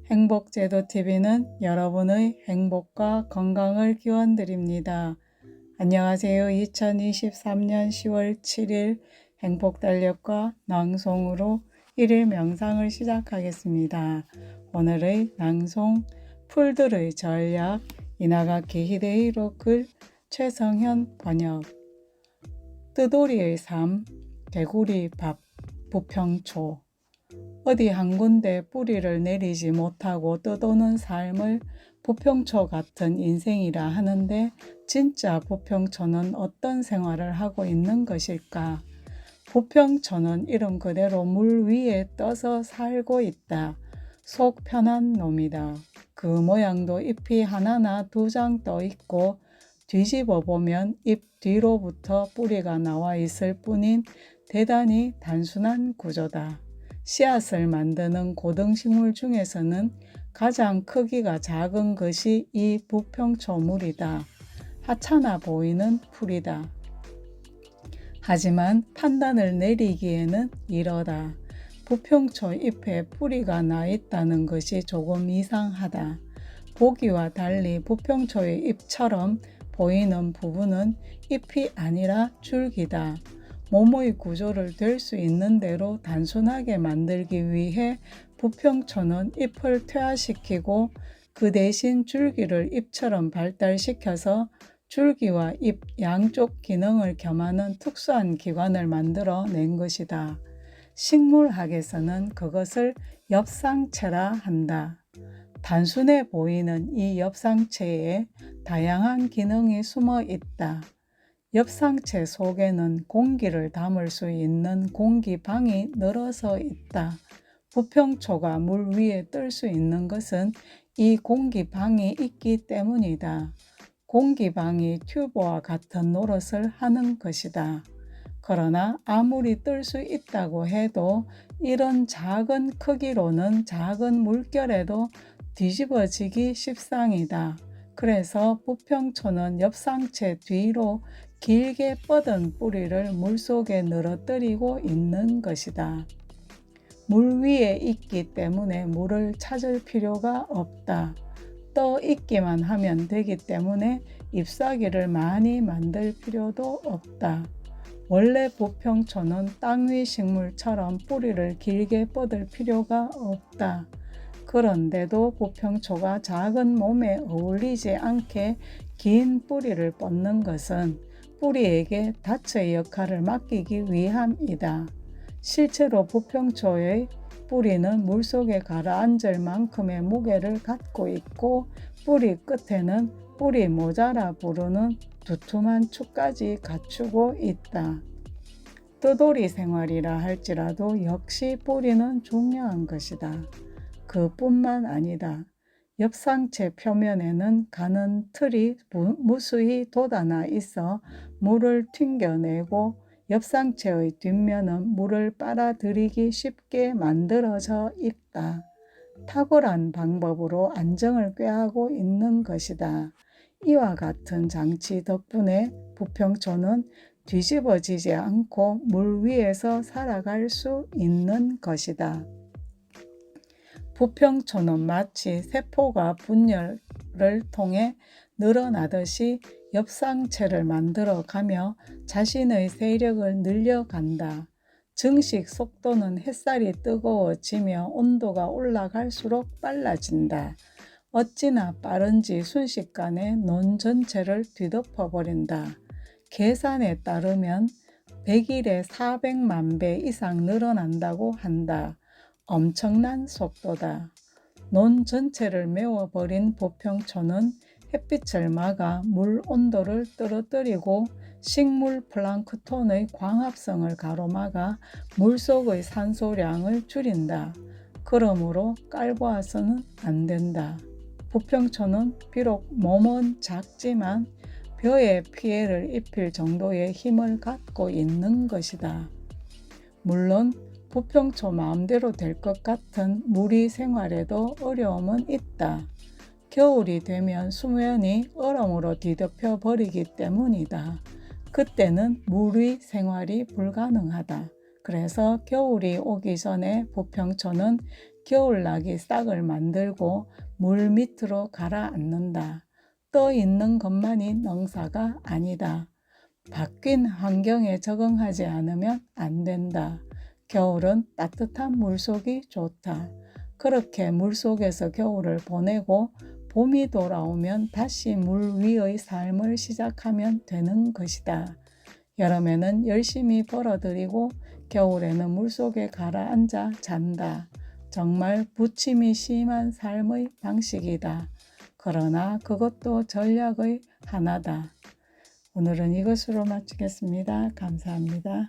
행복제도TV는 여러분의 행복과 건강을 기원드립니다. 안녕하세요. 2023년 10월 7일 행복달력과 낭송으로 1일 명상을 시작하겠습니다. 오늘의 낭송 풀들의 전략 이나가키 히데히로 글 최성현 번역 뜨돌이의 삶 개구리 밥 부평초 어디 한 군데 뿌리를 내리지 못하고 떠도는 삶을 부평초 같은 인생이라 하는데 진짜 부평초는 어떤 생활을 하고 있는 것일까? 부평초는 이름 그대로 물 위에 떠서 살고 있다. 속 편한 놈이다. 그 모양도 잎이 하나나 두 장 떠 있고 뒤집어 보면 잎 뒤로부터 뿌리가 나와 있을 뿐인 대단히 단순한 구조다. 씨앗을 만드는 고등식물 중에서는 가장 크기가 작은 것이 이 부평초물이다. 하찮아 보이는 풀이다. 하지만 판단을 내리기에는 이러다. 부평초 잎에 뿌리가 나 있다는 것이 조금 이상하다. 보기와 달리 부평초의 잎처럼 보이는 부분은 잎이 아니라 줄기다. 몸의 구조를 될 수 있는 대로 단순하게 만들기 위해 부평초는 잎을 퇴화시키고 그 대신 줄기를 잎처럼 발달시켜서 줄기와 잎 양쪽 기능을 겸하는 특수한 기관을 만들어 낸 것이다. 식물학에서는 그것을 엽상체라 한다. 단순해 보이는 이 엽상체에 다양한 기능이 숨어 있다. 엽상체 속에는 공기를 담을 수 있는 공기방이 늘어서 있다. 부평초가 물 위에 뜰 수 있는 것은 이 공기방이 있기 때문이다. 공기방이 튜브와 같은 노릇을 하는 것이다. 그러나 아무리 뜰 수 있다고 해도 이런 작은 크기로는 작은 물결에도 뒤집어지기 십상이다. 그래서 부평초는 엽상체 뒤로 길게 뻗은 뿌리를 물속에 늘어뜨리고 있는 것이다. 물 위에 있기 때문에 물을 찾을 필요가 없다. 떠 있기만 하면 되기 때문에 잎사귀를 많이 만들 필요도 없다. 원래 부평초는 땅 위 식물처럼 뿌리를 길게 뻗을 필요가 없다. 그런데도 부평초가 작은 몸에 어울리지 않게 긴 뿌리를 뻗는 것은 뿌리에게 닻의 역할을 맡기기 위함이다. 실제로 부평초의 뿌리는 물속에 가라앉을 만큼의 무게를 갖고 있고 뿌리 끝에는 뿌리 모자라 부르는 두툼한 축까지 갖추고 있다. 뜨돌이 생활이라 할지라도 역시 뿌리는 중요한 것이다. 그뿐만 아니다. 엽상체 표면에는 가는 틀이 무수히 돋아나 있어 물을 튕겨내고 엽상체의 뒷면은 물을 빨아들이기 쉽게 만들어져 있다. 탁월한 방법으로 안정을 꾀하고 있는 것이다. 이와 같은 장치 덕분에 부평초는 뒤집어지지 않고 물 위에서 살아갈 수 있는 것이다. 부평초는 마치 세포가 분열을 통해 늘어나듯이 엽상체를 만들어가며 자신의 세력을 늘려간다. 증식 속도는 햇살이 뜨거워지며 온도가 올라갈수록 빨라진다. 어찌나 빠른지 순식간에 논 전체를 뒤덮어버린다. 계산에 따르면 100일에 400만 배 이상 늘어난다고 한다. 엄청난 속도다. 논 전체를 메워버린 부평초는 햇빛을 막아 물 온도를 떨어뜨리고 식물 플랑크톤의 광합성을 가로막아 물속의 산소량을 줄인다. 그러므로 깔보아서는 안 된다. 부평초는 비록 몸은 작지만 벼에 피해를 입힐 정도의 힘을 갖고 있는 것이다. 물론 부평초 마음대로 될 것 같은 무리 생활에도 어려움은 있다. 겨울이 되면 수면이 얼음으로 뒤덮여 버리기 때문이다. 그때는 무리 생활이 불가능하다. 그래서 겨울이 오기 전에 부평초는 겨울나기 싹을 만들고 물 밑으로 가라앉는다. 떠 있는 것만이 농사가 아니다. 바뀐 환경에 적응하지 않으면 안 된다. 겨울은 따뜻한 물속이 좋다. 그렇게 물속에서 겨울을 보내고 봄이 돌아오면 다시 물 위의 삶을 시작하면 되는 것이다. 여름에는 열심히 벌어들이고 겨울에는 물속에 가라앉아 잔다. 정말 부침이 심한 삶의 방식이다. 그러나 그것도 전략의 하나다. 오늘은 이것으로 마치겠습니다. 감사합니다.